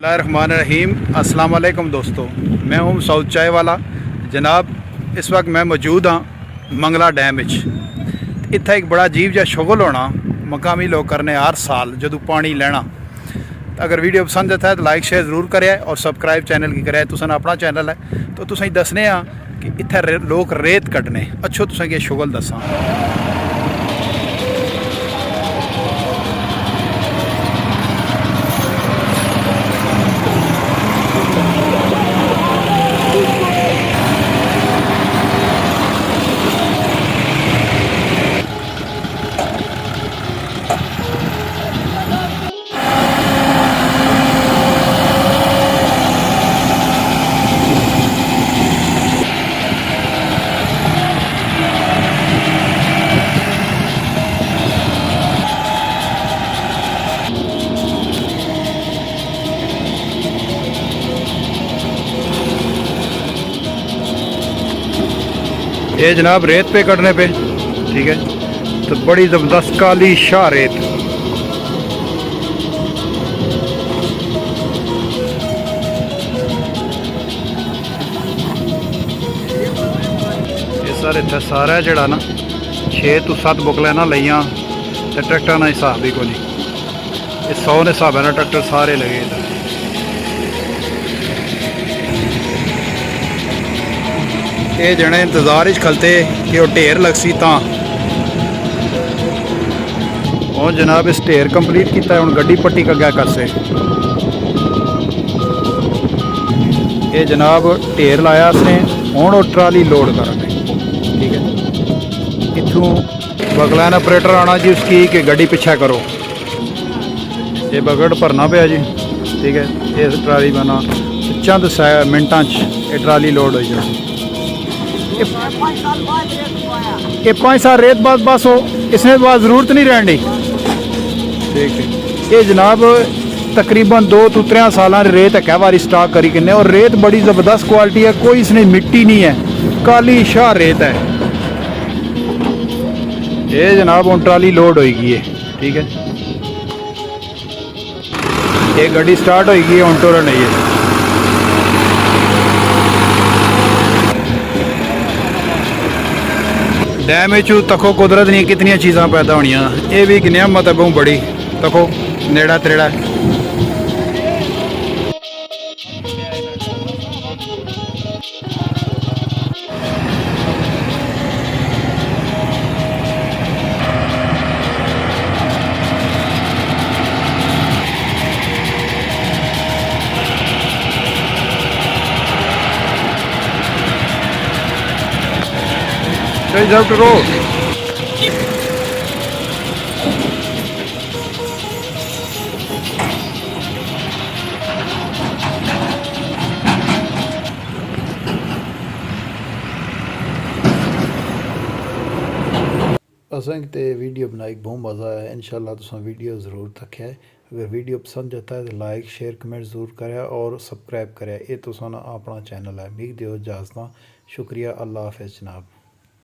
बिस्मिल्लाहिर्रहमानिर्रहीम। अस्सलाम वालेकुम दोस्तों, मैं हूं साउथ चाय वाला। जनाब इस वक्त मैं मौजूद हाँ मंगला डैम विच। इत्थे एक बड़ा अजीब जिहा शुगल होना मकामी लोग करने हर साल जदों पानी लेना। अगर वीडियो पसंद आता है तो लाइक शेयर जरूर करें और सब्सक्राइब चैनल की करें। तुसें अपना चैनल है तो तुसें दसने कि इत्थे लोग रेत कड्ढने। अच्छो तुसें ये शुगल दसां। ये जनाब रेत पे कटने पे ठीक है, तो बड़ी ज़बरदस्त काली शाह रेत। ये सर इतना सारा जड़ा ना 6 तो 7 बुकलें ना लिया तो ट्रैक्टर ना हिसाब भी को नहीं। ये 100 ने हिसाब है ना ट्रैक्टर सारे लगे इधर। ये जने इंतजार खलते कि वो ढेर लगसी ता और जनाब इस ढेर कंप्लीट किया। हूँ गड्डी पट्टी कग्या करसे ये जनाब ढेर लाया इसने। हूँ वो ट्राली लोड करेंगे ठीक है। इथों बगलैन ऑपरेटर आना जी उसकी कि गड्डी पीछा करो। ये बगड़ भरना पाया जी ठीक है। इस ट्राली बना चंद मिनटा ये ट्राली लोड हो जाए। ये 5 साल रेत बाद बस हो इसने बाद ज़रूरत नहीं रहनी ठीक है। ये जनाब तकरीबन 2 तो 3 साल रेत एक बारी स्टॉक करी किन्ने और रेत बड़ी ज़बरदस्त क्वालिटी है। कोई इसने मिट्टी नहीं है, काली शाह रेत है। ये जनाब हम ट्राली लोड होगी है ठीक है। ये गड्डी स्टार्ट होगी हम टोर नहीं है। डैम तको कुदरत नहीं कितनी चीज़ां पैदा होनिया। ये भी एक नियामत है बहुत बड़ी। तको नेड़ा त्रेड़ा to road. असें ते वीडियो बनाई बहुत मज़ा आया। इंशाल्लाह तुसां वीडियो ज़रूर तक्या है। अगर वीडियो पसंद आता है तो लाइक शेयर कमेंट ज़रूर करें और सब्सक्राइब करें। ये तुसां अपना चैनल है। मिग दियो इजाज़त। शुक्रिया। अल्लाह हाफ़िज़ जनाब।